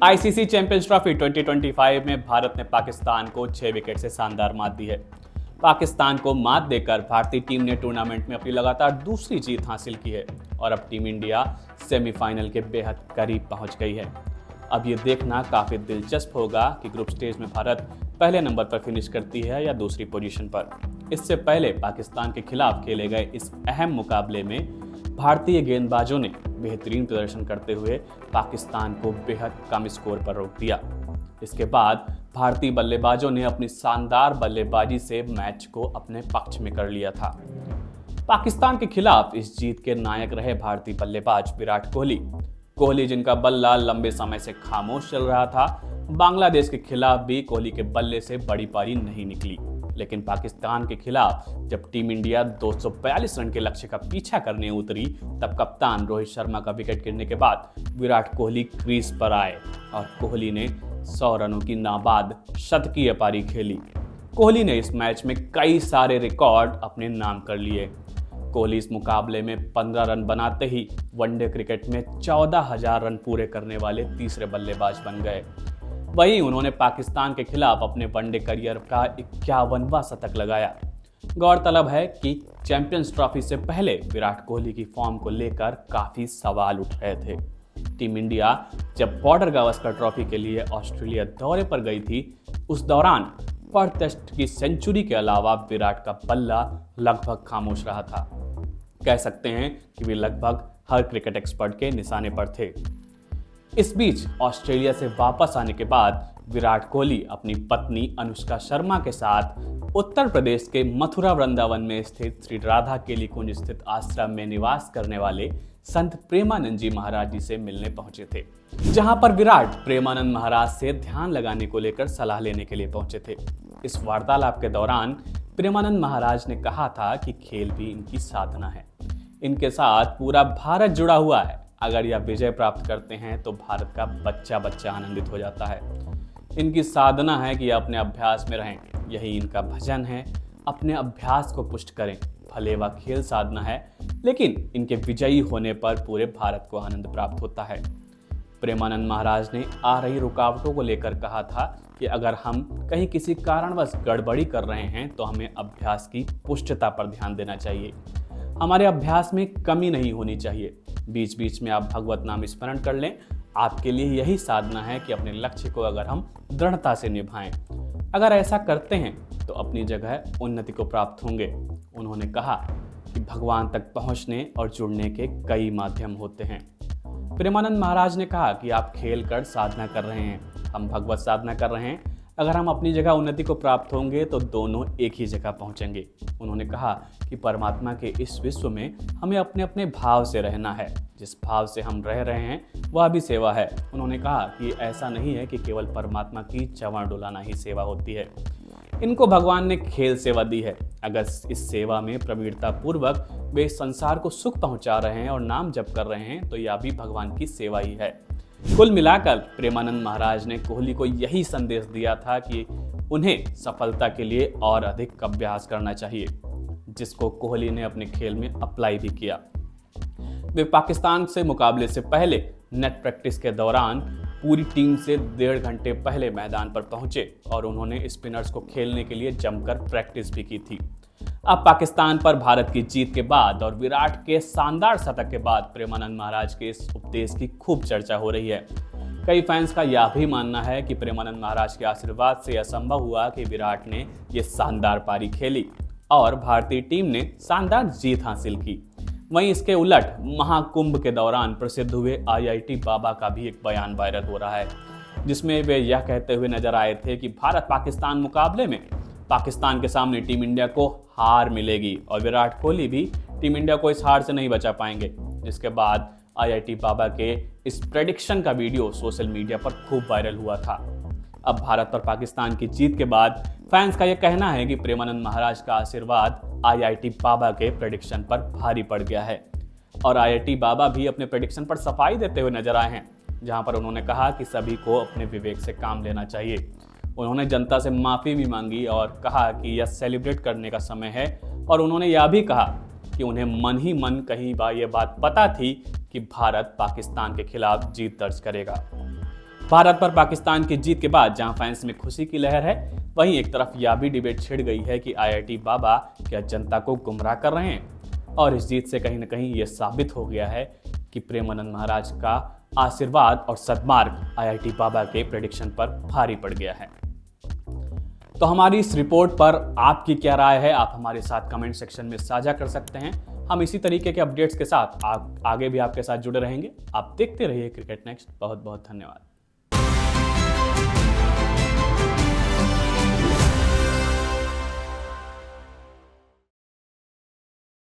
ICC champions trophy 2025 में भारत ने पाकिस्तान को 6 विकेट से शानदार मात दी है। पाकिस्तान को मात देकर भारतीय टीम ने टूर्नामेंट में अपनी लगातार दूसरी जीत हासिल की है और अब टीम इंडिया सेमीफाइनल के बेहद करीब पहुंच गई है। अब ये देखना काफी दिलचस्प होगा कि ग्रुप स्टेज में भारत पहले नंबर पर फिनिश करती है या दूसरी पोजीशन पर। इससे पहले पाकिस्तान के खिलाफ खेले गए इस अहम मुकाबले में भारतीय गेंदबाजों ने बेहतरीन प्रदर्शन करते हुए पाकिस्तान को बेहद कम स्कोर पर रोक दिया। इसके बाद भारतीय बल्लेबाजों ने अपनी शानदार बल्लेबाजी से मैच को अपने पक्ष में कर लिया था। पाकिस्तान के खिलाफ इस जीत के नायक रहे भारतीय बल्लेबाज विराट कोहली, जिनका बल्ला लंबे समय से खामोश चल रहा था। बांग्लादेश के खिलाफ भी कोहली के बल्ले से बड़ी पारी नहीं निकली, लेकिन पाकिस्तान के खिलाफ जब टीम इंडिया 242 रन के लक्ष्य का पीछा करने उतरी, तब कप्तान रोहित शर्मा का विकेट गिरने के बाद विराट कोहली क्रीज पर आए और कोहली ने 100 रनों की नाबाद शतकीय पारी खेली। कोहली ने इस मैच में कई सारे रिकॉर्ड अपने नाम कर लिए। कोहली इस मुकाबले में 15 रन बनाते ही वनडे क्रिकेट में 14,000 रन पूरे करने वाले तीसरे बल्लेबाज बन गए। वहीं उन्होंने पाकिस्तान के खिलाफ अपने वनडे करियर का 51वां शतक लगाया। गौरतलब है कि चैंपियंस ट्रॉफी से पहले विराट कोहली की फॉर्म को लेकर काफी सवाल उठ रहे थे। टीम इंडिया जब बॉर्डर गावस्कर ट्रॉफी के लिए ऑस्ट्रेलिया दौरे पर गई थी, उस दौरान पर टेस्ट की सेंचुरी के अलावा विराट का बल्ला लगभग खामोश रहा था। कह सकते हैं कि वे लगभग हर क्रिकेट एक्सपर्ट के निशाने पर थे। इस बीच ऑस्ट्रेलिया से वापस आने के बाद विराट कोहली अपनी पत्नी अनुष्का शर्मा के साथ उत्तर प्रदेश के मथुरा वृंदावन में स्थित श्री राधा केली कुंज स्थित आश्रम में निवास करने वाले संत प्रेमानंद जी महाराज जी से मिलने पहुंचे थे, जहां पर विराट प्रेमानंद महाराज से ध्यान लगाने को लेकर सलाह लेने के लिए पहुंचे थे। इस वार्तालाप के दौरान प्रेमानंद महाराज ने कहा था कि खेल भी इनकी साधना है, इनके साथ पूरा भारत जुड़ा हुआ है। अगर यह विजय प्राप्त करते हैं तो भारत का बच्चा बच्चा आनंदित हो जाता है। इनकी साधना है कि अपने अभ्यास में रहें, यही इनका भजन है। अपने अभ्यास को पुष्ट करें, भले वह खेल साधना है, लेकिन इनके विजयी होने पर पूरे भारत को आनंद प्राप्त होता है। प्रेमानंद महाराज ने आ रही रुकावटों को लेकर कहा था कि अगर हम कहीं किसी कारणवश गड़बड़ी कर रहे हैं तो हमें अभ्यास की पुष्टता पर ध्यान देना चाहिए। हमारे अभ्यास में कमी नहीं होनी चाहिए। बीच बीच में आप भगवत नाम स्मरण कर लें। आपके लिए यही साधना है कि अपने लक्ष्य को अगर हम दृढ़ता से निभाएं, अगर ऐसा करते हैं तो अपनी जगह उन्नति को प्राप्त होंगे। उन्होंने कहा कि भगवान तक पहुंचने और जुड़ने के कई माध्यम होते हैं। प्रेमानंद महाराज ने कहा कि आप खेल कर साधना कर रहे हैं, हम भगवत साधना कर रहे हैं। अगर हम अपनी जगह उन्नति को प्राप्त होंगे तो दोनों एक ही जगह पहुंचेंगे। उन्होंने कहा कि परमात्मा के इस विश्व में हमें अपने अपने भाव से रहना है। जिस भाव से हम रह रहे हैं वह भी सेवा है। उन्होंने कहा कि ऐसा नहीं है कि केवल परमात्मा की चंवर डुलाना ही सेवा होती है। इनको भगवान ने खेल सेवा दी है। अगर इस सेवा में प्रवीणता पूर्वक वे संसार को सुख पहुंचा रहे हैं और नाम जप कर रहे हैं तो यह भी भगवान की सेवा ही है। कुल मिलाकर प्रेमानंद महाराज ने कोहली को यही संदेश दिया था कि उन्हें सफलता के लिए और अधिक अभ्यास करना चाहिए, जिसको कोहली ने अपने खेल में अप्लाई भी किया। वे पाकिस्तान से मुकाबले से पहले नेट प्रैक्टिस के दौरान पूरी टीम से 1.5 घंटे पहले मैदान पर पहुंचे और उन्होंने स्पिनर्स को खेलने के लिए जमकर प्रैक्टिस भी की थी। अब पाकिस्तान पर भारत की जीत के बाद और विराट के शानदार शतक के बाद प्रेमानंद महाराज के इस उपदेश की खूब चर्चा हो रही है। कई फैंस का यह भी मानना है कि प्रेमानंद महाराज के आशीर्वाद से यह संभव हुआ कि विराट ने ये शानदार पारी खेली और भारतीय टीम ने शानदार जीत हासिल की। वहीं इसके उलट महाकुंभ के दौरान प्रसिद्ध हुए IIT बाबा का भी एक बयान वायरल हो रहा है, जिसमें वे यह कहते हुए नजर आए थे कि भारत पाकिस्तान मुकाबले में पाकिस्तान के सामने टीम इंडिया को हार मिलेगी और विराट कोहली भी टीम इंडिया को इस हार से नहीं बचा पाएंगे। जिसके बाद IIT बाबा के इस प्रेडिक्शन का वीडियो सोशल मीडिया पर खूब वायरल हुआ था। अब भारत और पाकिस्तान की जीत के बाद फैंस का यह कहना है कि प्रेमानंद महाराज का आशीर्वाद IIT बाबा के प्रेडिक्शन पर भारी पड़ गया है और IIT बाबा भी अपने प्रेडिक्शन पर सफाई देते हुए नजर आए हैं, जहां पर उन्होंने कहा कि सभी को अपने विवेक से काम लेना चाहिए। उन्होंने जनता से माफ़ी भी मांगी और कहा कि यह सेलिब्रेट करने का समय है और उन्होंने यह भी कहा कि उन्हें मन ही मन कहीं बार ये बात पता थी कि भारत पाकिस्तान के खिलाफ जीत दर्ज करेगा। भारत पर पाकिस्तान की जीत के बाद जहां फैंस में खुशी की लहर है, वहीं एक तरफ यह भी डिबेट छिड़ गई है कि आईआईटी बाबा क्या जनता को गुमराह कर रहे हैं। और इस जीत से कहीं ना कहीं यह साबित हो गया है कि प्रेमानंद महाराज का आशीर्वाद और सद्मार्ग आईआईटी बाबा के प्रेडिक्शन पर भारी पड़ गया है। तो हमारी इस रिपोर्ट पर आपकी क्या राय है, आप हमारे साथ कमेंट सेक्शन में साझा कर सकते हैं। हम इसी तरीके के अपडेट्स के साथ आगे भी आपके साथ जुड़े रहेंगे। आप देखते रहिए क्रिकेट नेक्स्ट। बहुत बहुत धन्यवाद।